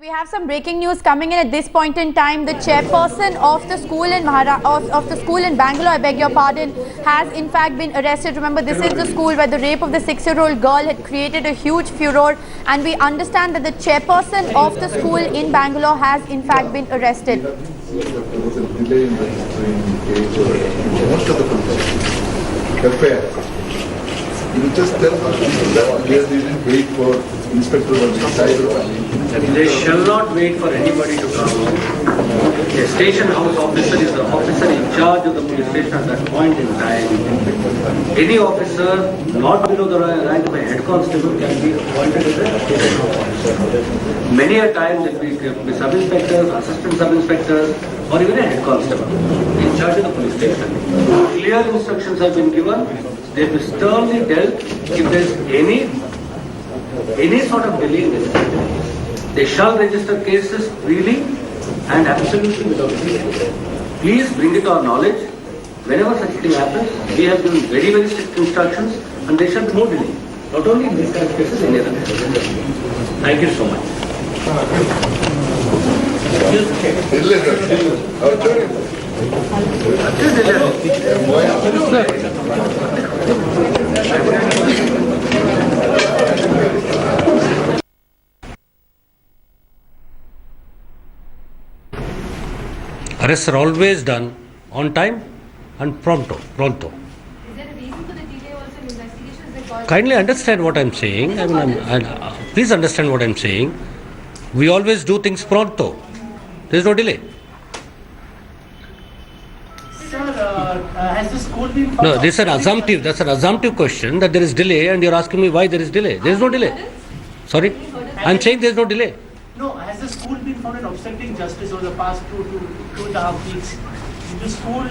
We have some breaking news coming in at this point in time. The chairperson of the school in Bangalore, I beg your pardon, has in fact been arrested. Remember, this is the school where the rape of the 6-year-old girl had created a huge furor, and we understand that the chairperson of the school in Bangalore has in fact been arrested. There was a delay in registering most of the police. You will just tell the people that they didn't wait for inspector or the cyber. They shall not wait for anybody to come. A station house officer is the officer in charge of the police station at that point in time. Any officer not below the rank of a head constable can be appointed as a station house officer. Many a time it will be sub-inspectors, assistant sub-inspectors, or even a head constable in charge of the police station. Clear instructions have been given. They will sternly dealt if there is any sort of delay in this. They shall register cases freely and absolutely without delay. Please bring it to our knowledge. Whenever such thing happens, we have given very, very strict instructions, and there shall be no delay. Not only in this kind of cases, any other cases. Thank you so much. Arrests are always done on time and pronto. Is there a reason for the delay also in investigation? Kindly understand what I'm saying. Please understand what I'm saying. We always do things pronto. There is no delay. Sir, has the school been found? No, this is an assumptive. That's an assumptive question that there is delay, and you're asking me why there is delay. There is no delay. Sorry, I'm saying there is no delay. No, has the school been found in obstructing justice over the past two and a half weeks? Did the school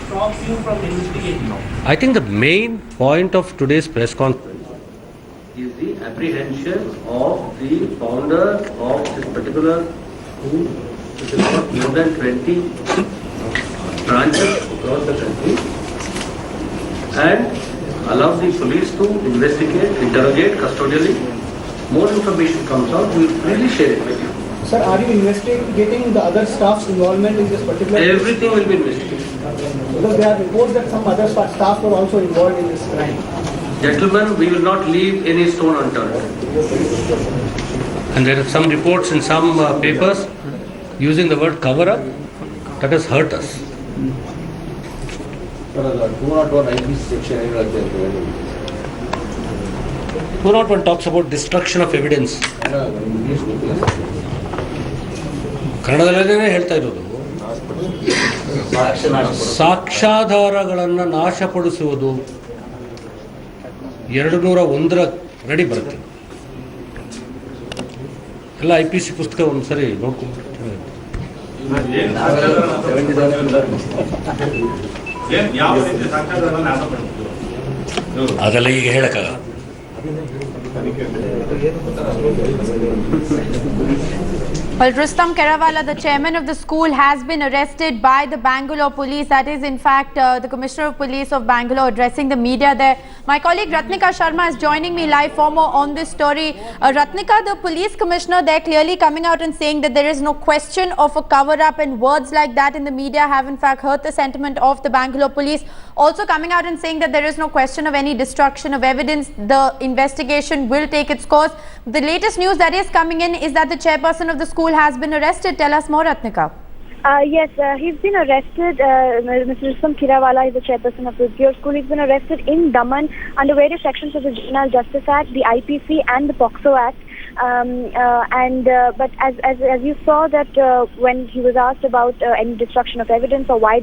stop you from investigating? I think the main point of today's press conference Is the apprehension of the founder of this particular school, which has got more than 20 branches across the country, and allow the police to investigate, interrogate custodially. More information comes out, we will freely share it with you. Sir, are you investigating the other staff's involvement in this particular case? Everything will be investigated. Because there are reports that some other staff were also involved in this crime. Gentlemen, we will not leave any stone unturned. and there are some reports in some papers using the word cover up that has hurt us. 201 IPC section 201 talks about destruction of evidence. ಕನ್ನಡದಲ್ಲೇ ಹೇಳ್ತಾ ಇರೋದು ಸಾಕ್ಷ್ಯಾಧಾರಗಳನ್ನು ನಾಶಪಡಿಸುವುದು 201 ready ಬರುತ್ತೆ. ಎಲ್ಲ IPC ಪುಸ್ತಕ ಒಂದ್ಸರಿ ನೋಡ್ಕೊಂಡು ಅದೆಲ್ಲ ಈಗ ಹೇಳಕ್ಕಾಗಲ್ಲ. Well, Rustam Kerawalla, the chairman of the school, has been arrested by the Bangalore police. That is, in fact, the Commissioner of Police of Bangalore addressing the media there. My colleague Ratnika Sharma is joining me live for more on this story. Ratnika, the police commissioner there clearly coming out and saying that there is no question of a cover-up, and words like that in the media have in fact hurt the sentiment of the Bangalore police. Also coming out and saying that there is no question of any destruction of evidence. The investigation will take its course. The latest news that is coming in is that the chairperson of the school has been arrested. Tell us more, Ratnika. Yes, he's been arrested. Mr. Rustam Kerawalla is the chairperson of your school. He's been arrested in Daman under various sections of the Juvenile Justice Act, the IPC, and the POCSO Act. But as you saw that when he was asked about any destruction of evidence or why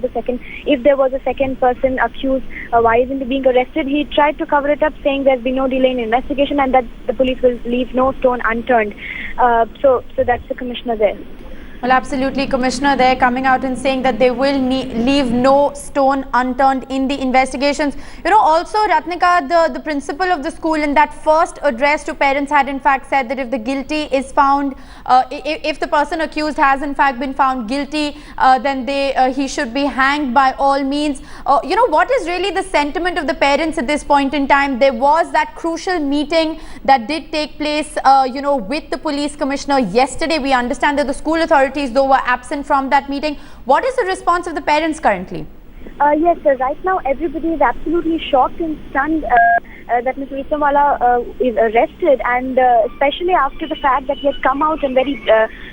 if there was a second person accused, why isn't he being arrested? He tried to cover it up, saying there's been no delay in investigation and that the police will leave no stone unturned. So that's the commissioner there. Well, absolutely. Commissioner there coming out and saying that they will leave no stone unturned in the investigations. You know, also, Ratnika, the principal of the school in that first address to parents had in fact said that if the guilty is found, if the person accused has in fact been found guilty, then he should be hanged by all means. You know, what is really the sentiment of the parents at this point in time? There was that crucial meeting that did take place, you know, with the police commissioner yesterday. We understand that the school authorities, though, were absent from that meeting. What is the response of the parents currently? Yes, sir. Right now, everybody is absolutely shocked and stunned that Mr. Rustam Kerawalla is arrested, and especially after the fact that he has come out and very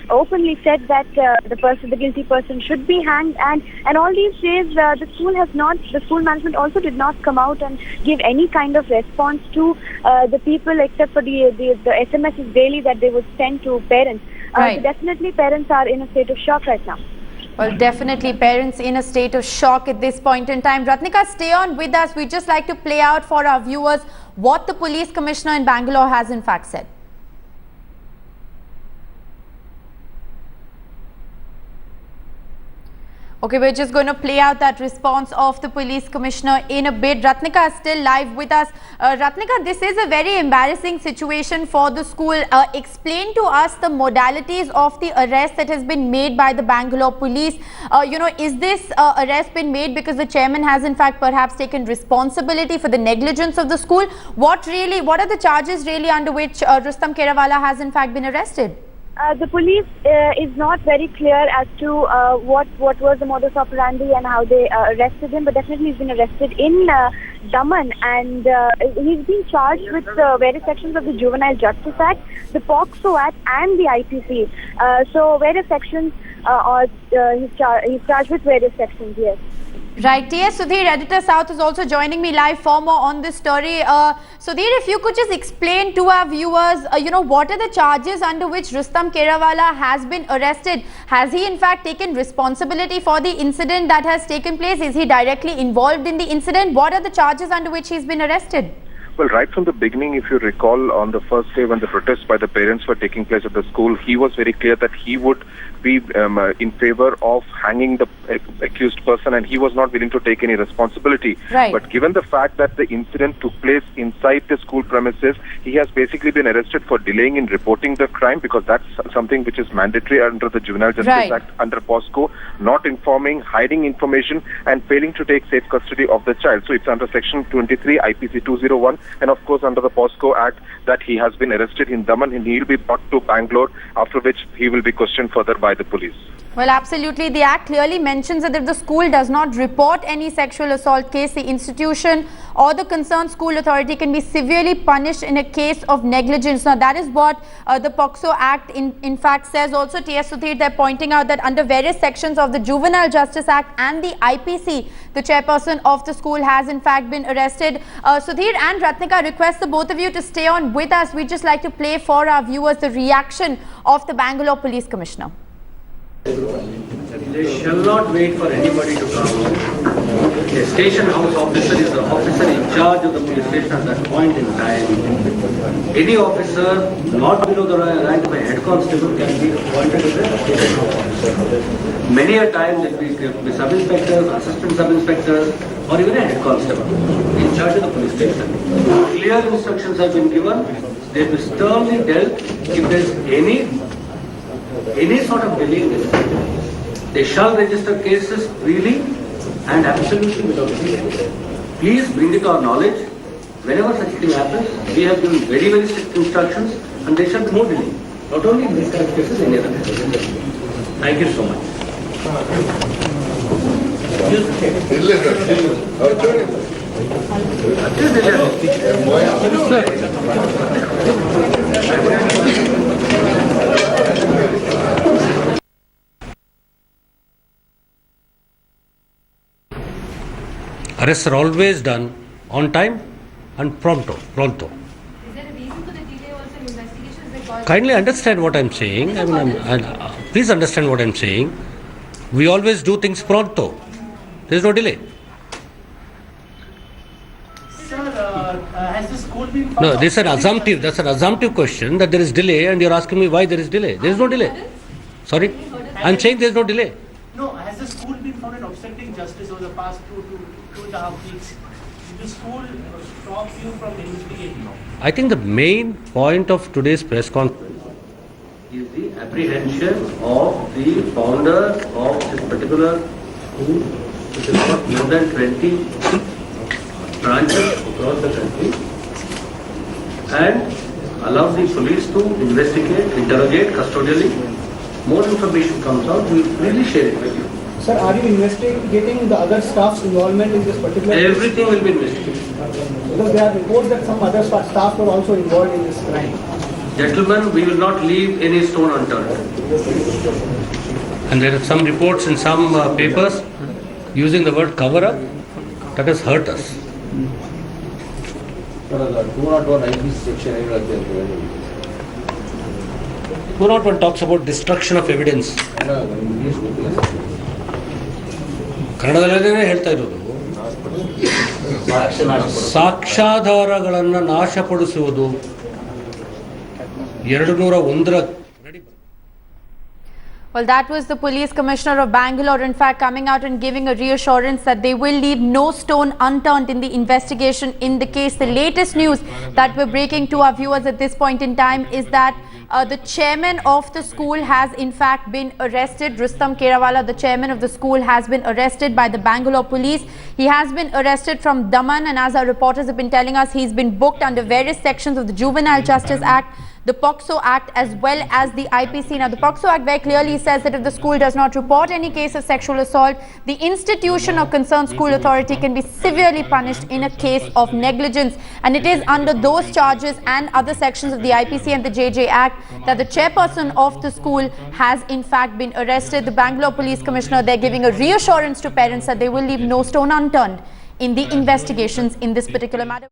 openly said that the guilty person should be hanged. And all these days, the school management also did not come out and give any kind of response to the people, except for the SMSs daily that they would send to parents. Right. So definitely, parents are in a state of shock right now. Well, definitely parents in a state of shock at this point in time. Ratnika, stay on with us. We'd just like to play out for our viewers what the police commissioner in Bangalore has in fact said. Okay, we're just going to play out that response of the police commissioner in a bit. Ratnika is still live with us. Ratnika, this is a very embarrassing situation for the school. Explain to us the modalities of the arrest that has been made by the Bangalore police. You know, is this arrest been made because the chairman has in fact perhaps taken responsibility for the negligence of the school? What are the charges really under which Rustam Kerawalla has in fact been arrested? The police is not very clear as to what was the modus operandi and how they arrested him, but definitely he's been arrested in Daman, and he's been charged with various sections of the Juvenile Justice Act, the POCSO Act, and the IPC. So various sections he's charged with various sections. Yes. Right. Yes, Sudhir, Editor South, is also joining me live for more on this story. Sudhir, if you could just explain to our viewers, you know, what are the charges under which Rustam Kerawalla has been arrested? Has he in fact taken responsibility for the incident that has taken place? Is he directly involved in the incident? What are the charges under which he's been arrested? Well, right from the beginning, if you recall, on the first day when the protests by the parents were taking place at the school, he was very clear that he would be in favor of hanging the accused person, and he was not willing to take any responsibility. Right. But given the fact that the incident took place inside the school premises, he has basically been arrested for delaying in reporting the crime, because that's something which is mandatory under the Juvenile Justice Act, under POSCO, not informing, hiding information, and failing to take safe custody of the child. So it's under Section 23 IPC 201, and of course under the POSCO Act, that he has been arrested in Daman, and he will be brought to Bangalore, after which he will be questioned further by the police. Well, absolutely. The Act clearly mentions that if the school does not report any sexual assault case, the institution or the concerned school authority can be severely punished in a case of negligence. Now, that is what the POCSO Act in fact says. Also, T.S. Sudhir, they're pointing out that under various sections of the Juvenile Justice Act and the IPC, the chairperson of the school has in fact been arrested. Sudhir and Ratnika, request the both of you to stay on with us. We'd just like to play for our viewers the reaction of the Bangalore Police Commissioner. They shall not wait for anybody to come. A station house officer is the officer in charge of the police station at that point in time. Any officer not below the rank of a head constable can be appointed as a station officer. Many a time there will be sub-inspectors, assistant sub-inspectors, or even a head constable in charge of the police station. Clear instructions have been given. They will be sternly dealt if there is any sort of delay in this. They shall register cases freely and absolutely without delay. Please bring it to our knowledge. Whenever such thing happens, we have given very, very strict instructions, and there shall be no delay. Not only in this kind of cases, any other cases. Thank you so much. Arrests are always done on time and pronto. Is there a reason for the delay also in investigations? Because Kindly understand what I'm saying. Please understand what I'm saying. We always do things pronto. There is no delay. Sir, has the school been found? No, this is an assumptive. That's an assumptive question that there is delay, and you're asking me why there is delay. There is no delay. Sorry. I'm saying there's no delay. No, has the school been found in obstructing justice over the past two and a half weeks? Did the school stop you from investigating? I think the main point of today's press conference Is the apprehension of the founder of this particular school, which has got more than 20 branches across the country, and allows the police to investigate, interrogate custodially. More information comes out, we will freely share it with you. Sir, are you investigating the other staff's involvement in this particular case? Everything will be investigated. Because there are reports that some other staff were also involved in this crime. Gentlemen, we will not leave any stone unturned. and there are some reports in some papers using the word cover up that has hurt us. 201 IP section 201 talks about destruction of evidence. ಕನ್ನಡದಲ್ಲೇ ಹೇಳ್ತಾ ಇರೋದು ಸಾಕ್ಷ್ಯಾಧಾರಗಳನ್ನು ನಾಶಪಡಿಸುವುದು 201ರ. Well, that was the police commissioner of Bangalore, in fact, coming out and giving a reassurance that they will leave no stone unturned in the investigation in the case. The latest news that we're breaking to our viewers at this point in time is that the chairman of the school has in fact been arrested. Rustam Kerawalla, the chairman of the school, has been arrested by the Bangalore police. He has been arrested from Daman, and as our reporters have been telling us, he's been booked under various sections of the Juvenile Justice Act, the POCSO Act, as well as the IPC. Now, the POCSO Act very clearly says that if the school does not report any case of sexual assault, the institution or concerned school authority can be severely punished in a case of negligence. And it is under those charges and other sections of the IPC and the JJ Act that the chairperson of the school has in fact been arrested. The Bangalore Police Commissioner, they're giving a reassurance to parents that they will leave no stone unturned in the investigations in this particular matter.